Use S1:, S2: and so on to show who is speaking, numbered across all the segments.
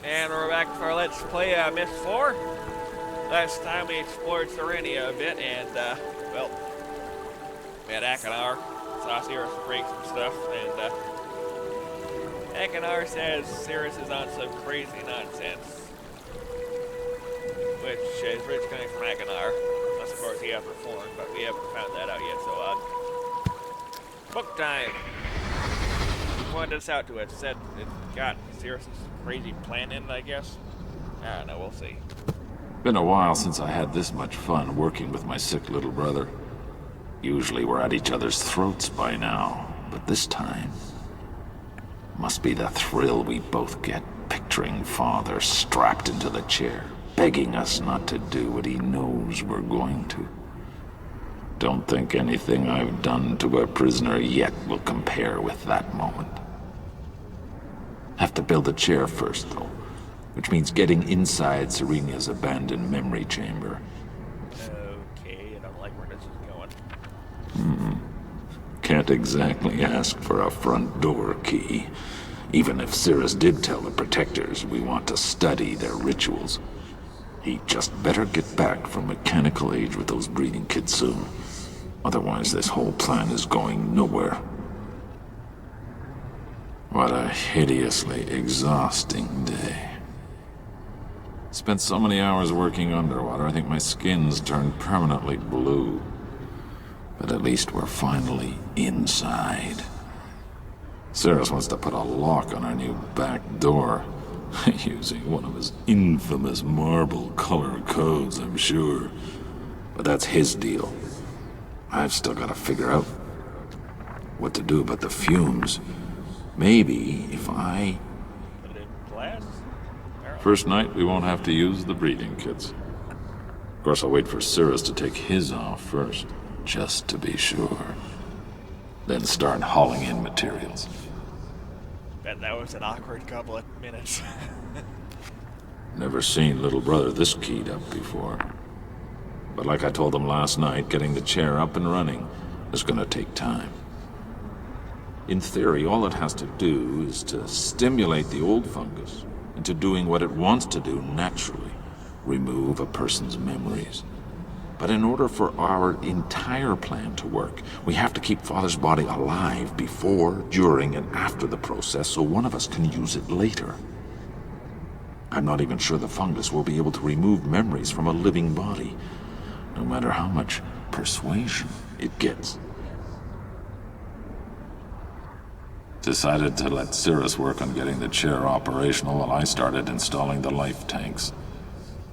S1: And we're back for our Let's Play Myst IV. Last time we explored Serenia a bit, and, well, we had Akanar, saw Cirrus break some stuff, and, Akanar says Cirrus is on some crazy nonsense. Which is rich coming from Akanar, unless of course he outperformed, but we haven't found that out yet, so, book time! Pointed us out to it, said it got Cirrus' crazy plan in, I guess. I don't know, we'll see.
S2: Been a while since I had this much fun working with my sick little brother. Usually we're at each other's throats by now, but this time... must be the thrill we both get picturing Father strapped into the chair, begging us not to do what he knows we're going to. Don't think anything I've done to a prisoner yet will compare with that moment. Have to build a chair first, though, which means getting inside Serenia's abandoned memory chamber.
S1: Okay, I don't like where this is going.
S2: Can't exactly ask for a front door key, even if Cirrus did tell the Protectors we want to study their rituals. He'd just better get back from mechanical age with those breeding kids soon. Otherwise, this whole plan is going nowhere. What a hideously exhausting day. Spent so many hours working underwater, I think my skin's turned permanently blue. But at least we're finally inside. Cirrus wants to put a lock on our new back door, using one of his infamous marble color codes, I'm sure. But that's his deal. I've still got to figure out what to do about the fumes. Maybe if I...
S1: Put it in glass?
S2: First night, we won't have to use the breeding kits. Of course, I'll wait for Cirrus to take his off first, just to be sure. Then start hauling in materials.
S1: Bet that was an awkward couple of minutes.
S2: Never seen little brother this keyed up before. But like I told him last night, getting the chair up and running is gonna take time. In theory, all it has to do is to stimulate the old fungus into doing what it wants to do naturally, remove a person's memories. But in order for our entire plan to work, we have to keep Father's body alive before, during, and after the process so one of us can use it later. I'm not even sure the fungus will be able to remove memories from a living body, no matter how much persuasion it gets. Decided to let Cirrus work on getting the chair operational while I started installing the life tanks.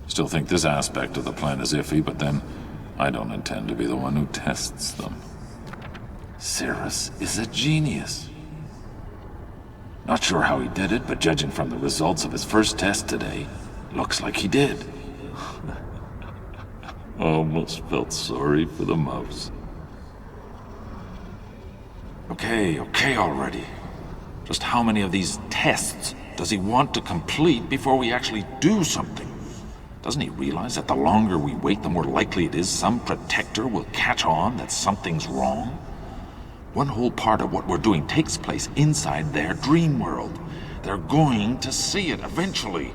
S2: Still think this aspect of the plan is iffy, but then I don't intend to be the one who tests them. Cirrus is a genius. Not sure how he did it, but judging from the results of his first test today, looks like he did. Almost felt sorry for the mouse. Okay already. Just how many of these tests does he want to complete before we actually do something? Doesn't he realize that the longer we wait, the more likely it is some Protector will catch on that something's wrong? One whole part of what we're doing takes place inside their dream world. They're going to see it eventually.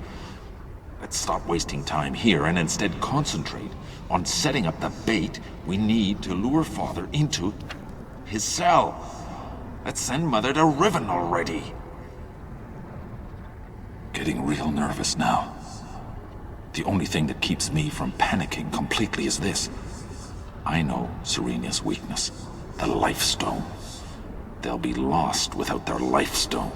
S2: Let's stop wasting time here and instead concentrate on setting up the bait we need to lure Father into his cell. Let's send Mother to Riven already. Getting real nervous now. The only thing that keeps me from panicking completely is this. I know Serenia's weakness, the Life Stone. They'll be lost without their Life Stone.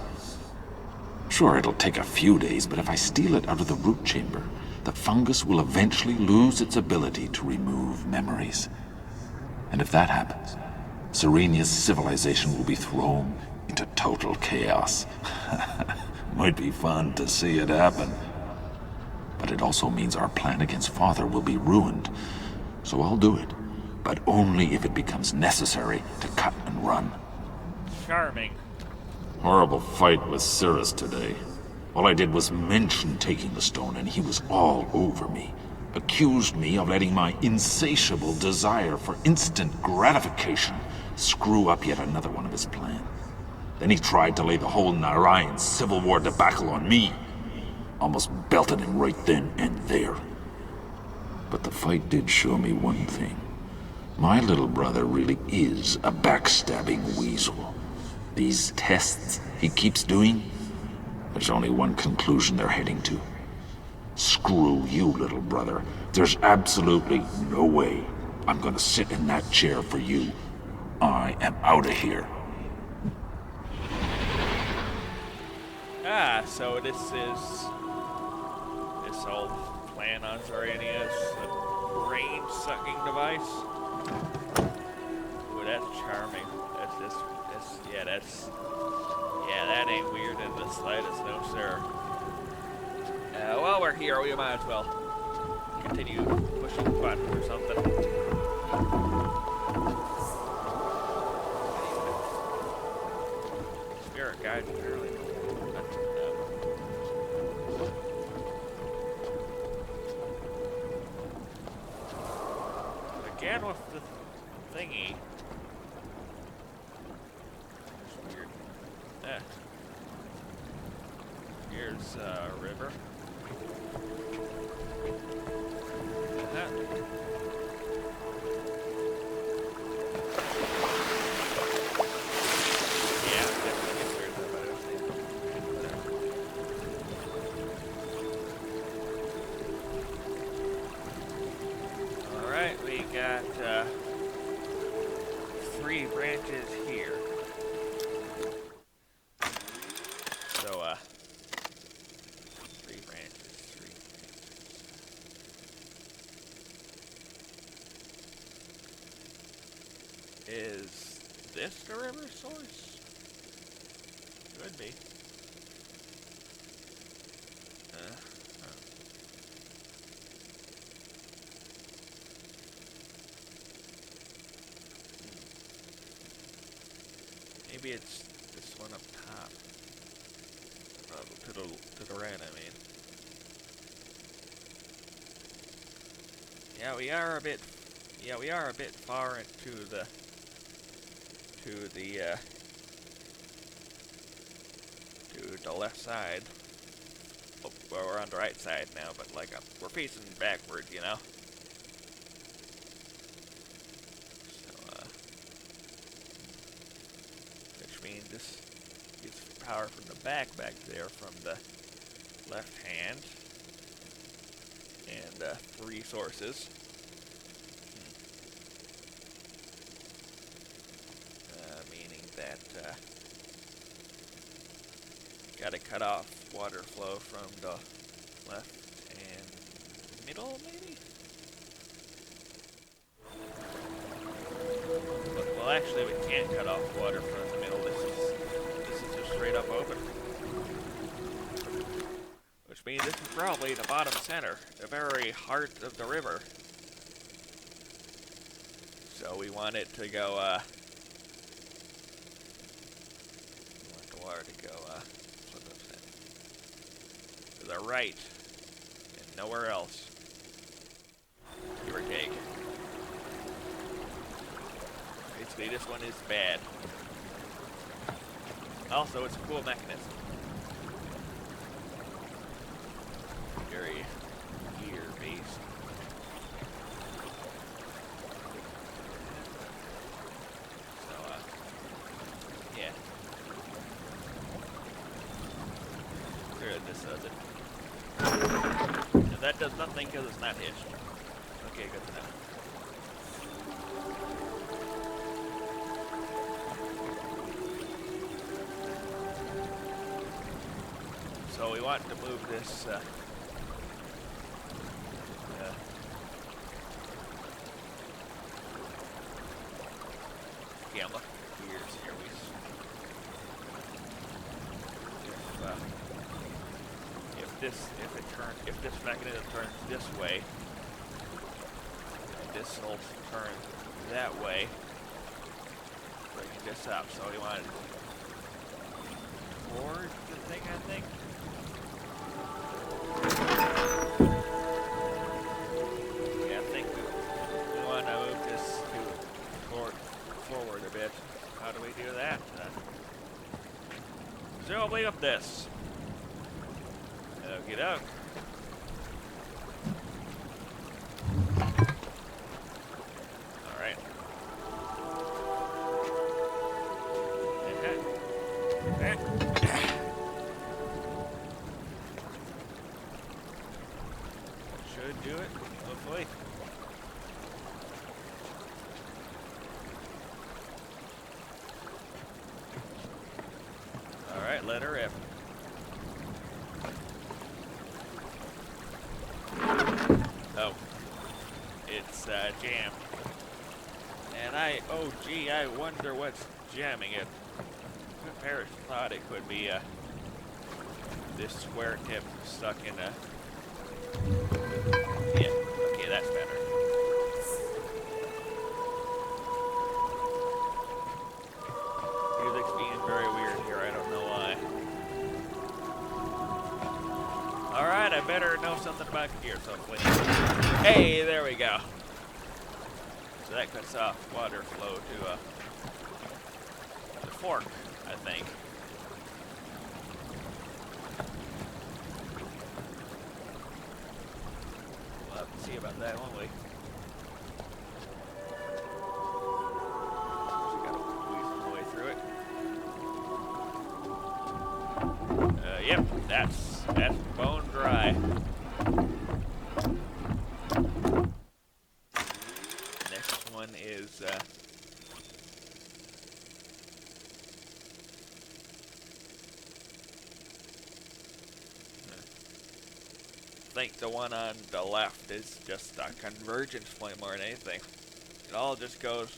S2: Sure, it'll take a few days, but if I steal it out of the root chamber, the fungus will eventually lose its ability to remove memories. And if that happens, Serenia's civilization will be thrown into total chaos. Might be fun to see it happen. But it also means our plan against Father will be ruined. So I'll do it, but only if it becomes necessary to cut and run.
S1: Charming.
S2: Horrible fight with Cirrus today. All I did was mention taking the stone and he was all over me. Accused me of letting my insatiable desire for instant gratification screw up yet another one of his plans. Then he tried to lay the whole Narayan Civil War debacle on me. Almost belted him right then and there. But the fight did show me one thing. My little brother really is a backstabbing weasel. These tests he keeps doing, there's only one conclusion they're heading to. Screw you, little brother. There's absolutely no way I'm gonna sit in that chair for you. I am out of here.
S1: Ah, so this whole plan on Zorania's brain-sucking device. Ooh, that's charming. That ain't weird in the slightest, no sir. While we're here, we might as well continue pushing the button or something. Spirit guide apparently. Again with the thingy. It's weird. Here's a river. Alright, we got 3 branches here. So, 3 branches. Is this the river source? Could be. Maybe it's this one up top. To the right, I mean. Yeah, we are a bit far into the left side. Oh, well, we're on the right side now, but like we're facing backward, you know. So, which means this gets power from the back there from the left hand, and 3 sources. Meaning that gotta cut off water flow from the left and middle, maybe? Well, actually, we can't cut off water from the middle. This is just straight up open. Which means this is probably the bottom center, the very heart of the river. So we want it to go, we want the water to go, to the right, and nowhere else. Give or take. Basically, this one is bad. Also, it's a cool mechanism. Very gear-based. So, yeah. Here, this does it. And that does nothing because it's not hitched. Okay, good to know. So we want to move this, yeah, I'm looking at gears here. If this mechanism turns this way, this will turn that way, bringing this up. So we want to towards the thing, I think. Yeah, I think we want to move this forward a bit. How do we do that? Presumably up this. Get doke. Alright. That should do it, hopefully. Alright, let her rip. Oh. It's jammed. And oh gee, I wonder what's jamming it. Parrish thought it could be this square tip stuck in a... Yeah, okay, that's better. Music's being very weird here, I don't know why. Alright, I better know something about gears, hopefully. Hey, there we go. So that cuts off water flow to the fork, I think. We'll have to see about that, won't we? Just gotta squeeze my way through it. Yep, that's bone dry. Next one is I think the one on the left is just a convergence point more than anything. It all just goes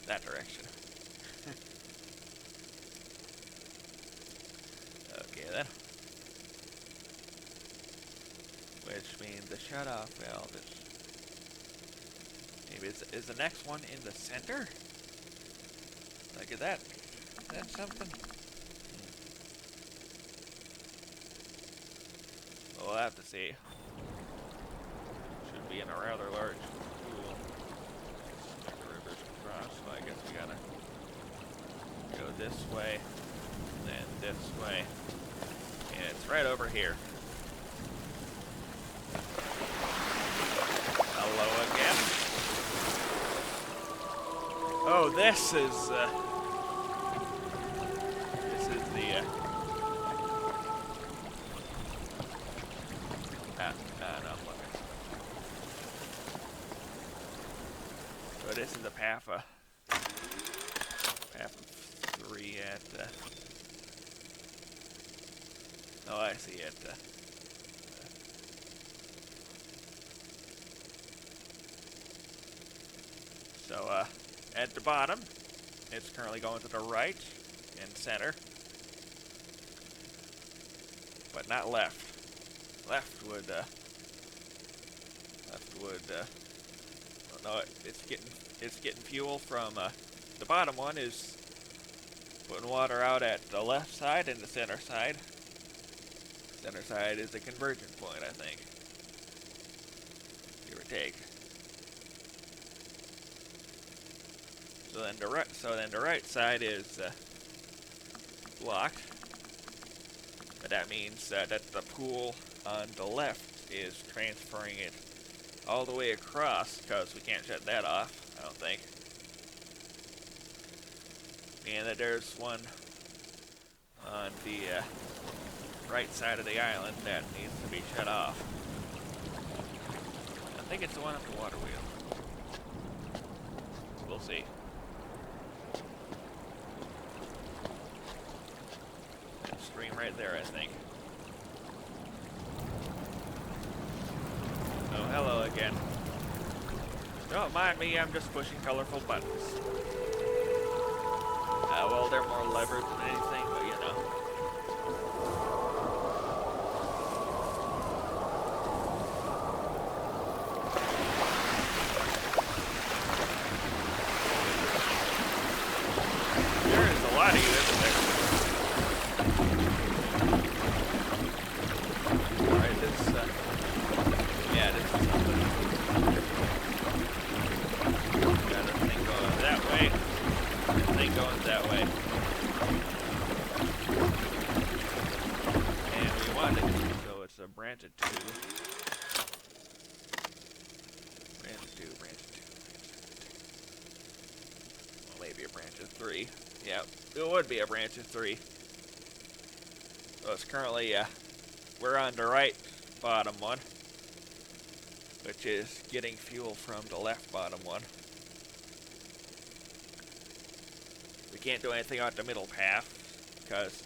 S1: that direction. Okay then. Which means the shutoff valve is... Maybe is the next one in the center? Look at that. That's something. We'll have to see. Should be in a rather large pool. The river's across, so I guess we gotta go this way, then this way. And it's right over here. Hello again. Oh, this is the no, so this is the PAFA 3 at oh, I see it. So at the bottom, it's currently going to the right and center, but not left. Left would oh no, it's getting fuel from the bottom one is putting water out at the left side and the center side. Center side is a convergence point, I think, give or take. So then the right side is blocked, but that means that the pool on the left is transferring it all the way across, because we can't shut that off, I don't think. And that there's one on the right side of the island that needs to be shut off. I think it's the one at the water wheel. We'll see. Stream right there, I think. Oh, hello again. Don't mind me, I'm just pushing colorful buttons. Well, they're more levers than anything, but you know. There is a lot of you, isn't there? Alright, this, yeah, this is something. Got a thing going that way. Thing going that way. And we want it so it's a branch of 2. Branch of 2, branch of 2, well, maybe a branch of 3. Yeah, it would be a branch of 3. So it's currently, we're on the right bottom one, which is getting fuel from the left bottom one. We can't do anything on the middle path, because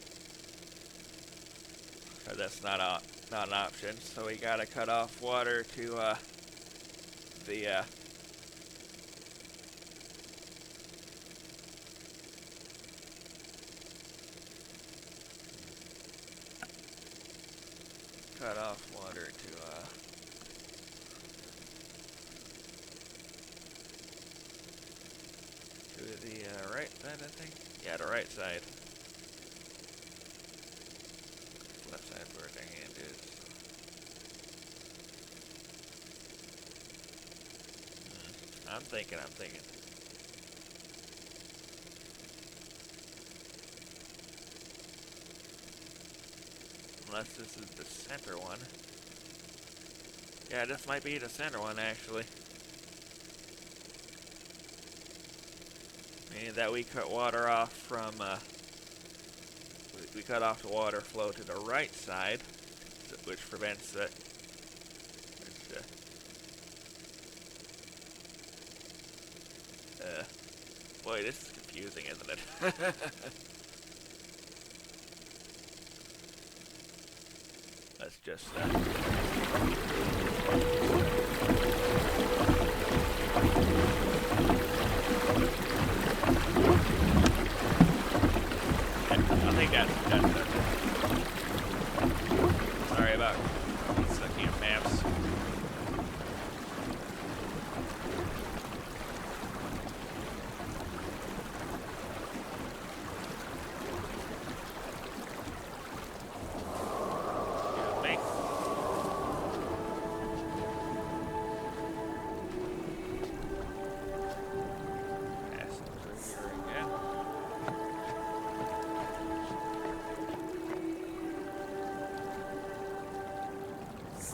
S1: that's not an option. So we gotta cut off water to the cut off water to the right side, I think. Yeah, the right side. Left side where the hand is. I'm thinking. Unless this is the center one. Yeah, this might be the center one, actually. Meaning that we cut water off from, we cut off the water flow to the right side, which prevents it. Boy, this is confusing, isn't it? Let's just, I think that's it. Sorry about sucking at maps.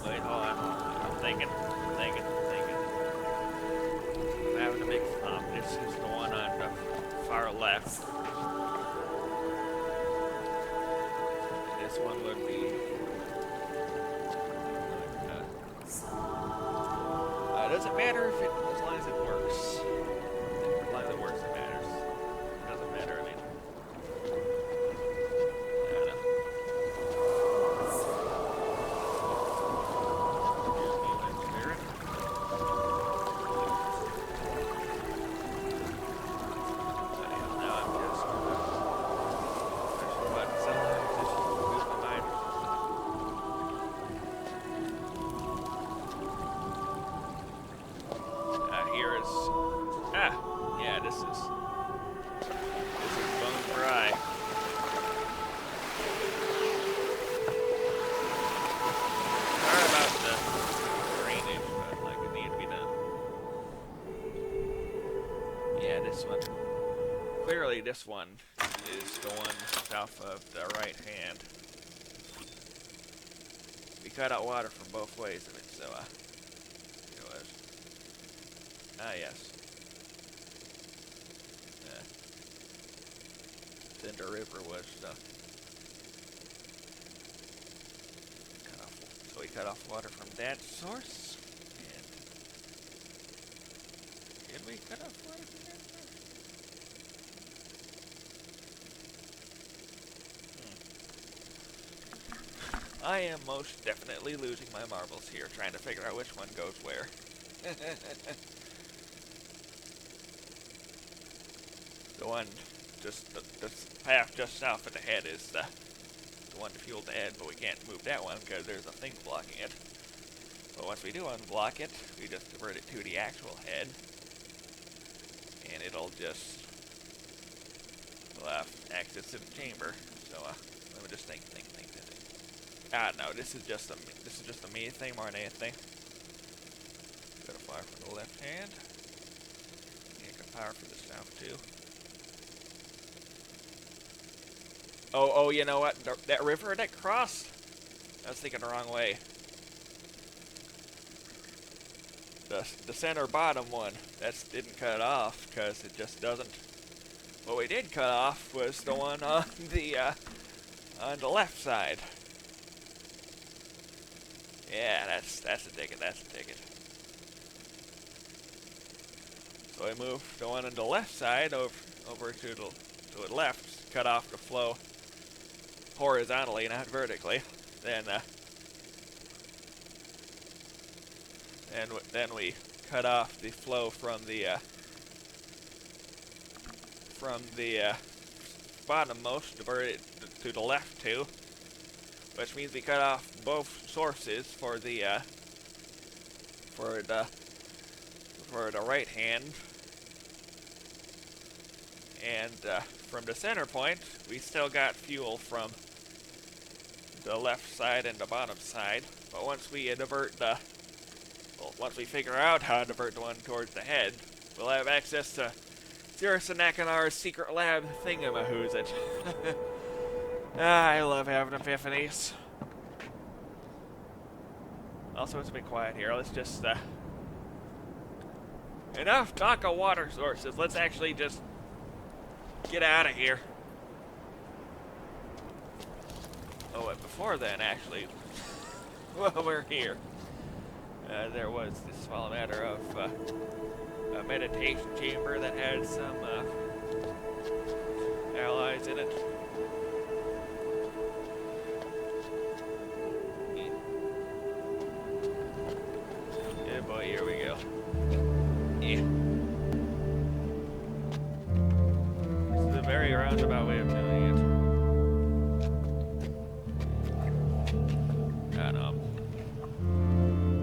S1: Wait, hold on. I'm thinking. I'm having a big thumb. This is the one on the far left. This one would be. Doesn't matter if it, as long as it works. As long as it works, it matters. It doesn't matter. I mean. This is bone dry. Sorry about the drainage, but like it needs to be done. Yeah, this one. Clearly, this one is the one south of the right hand. We cut out water from both ways of it, so it was. Yes. Then the river was cut off. So we cut off water from that source. And did we cut off water from that source? I am most definitely losing my marbles here, trying to figure out which one goes where. The one. Just the path just south of the head is the one to fuel the head, but we can't move that one because there's a thing blocking it. So once we do unblock it, we just divert it to the actual head, and it'll just we'll have access to the chamber. So let me just think. No, this is just a me thing more than anything. Got a fire for the left hand. And got power for the south too. Oh, you know what? That river that crossed I was thinking the wrong way. The center bottom one, that didn't cut off because it just doesn't. What we did cut off was the one on the left side. Yeah, that's a ticket. That's a ticket. So we moved the one on the left side over to the left, cut off the flow horizontally, not vertically. Then we cut off the flow from the bottommost, diverted it to the left too, which means we cut off both sources for the right hand, and from the center point we still got fuel from the left side and the bottom side. But once we once we figure out how to divert the one towards the head, we'll have access to Cirrus and Akinar's secret lab thingamahoozit. I love having epiphanies. Also, it's been quiet here. Let's just, enough talk of water sources. Let's actually just get out of here. Oh, and before then, actually, well, we're here. There was this small matter of a meditation chamber that had some allies in it. Yeah, boy, here we go. Yeah. This is a very roundabout way of doing it.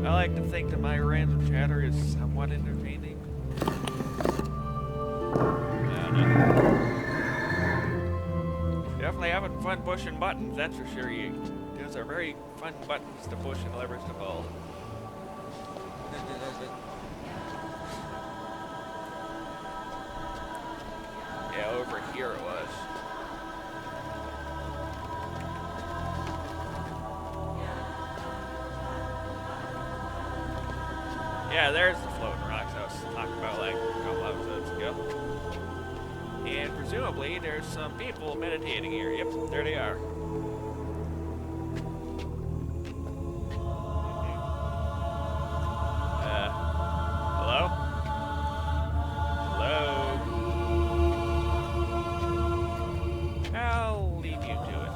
S1: I like to think that my random chatter is somewhat entertaining. I don't know. Definitely having fun pushing buttons, that's for sure. Those are very fun buttons to push and levers to pull. Yeah, over here it was. Yeah, there's the floating rocks I was talking about like a couple episodes ago. And presumably there's some people meditating here. Yep, there they are. Hello? Hello? I'll leave you to it.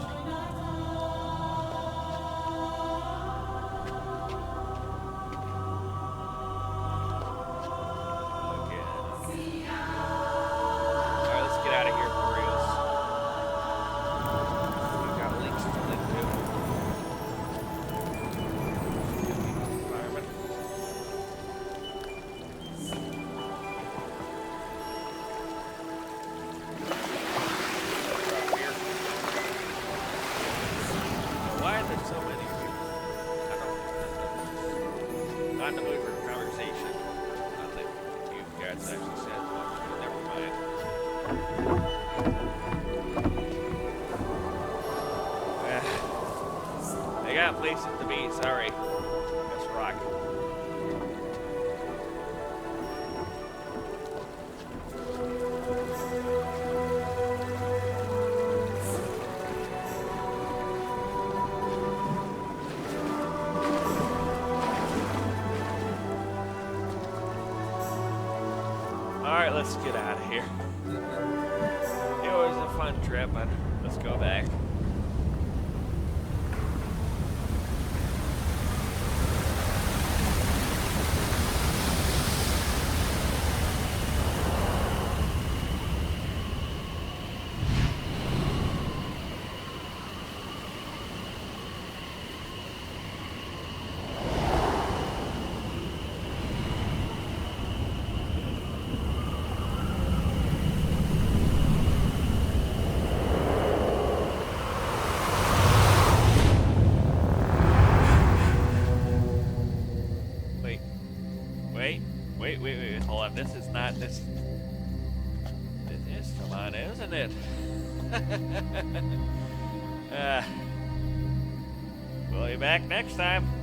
S1: Not in the mood for a conversation. Not that you guys actually said much, but never mind. They got places to be, sorry. Let's rock. Alright, let's get out of here. It was a fun trip, but let's go back. Wait, hold on. This is not this. This is Solana, isn't it? We'll be back next time.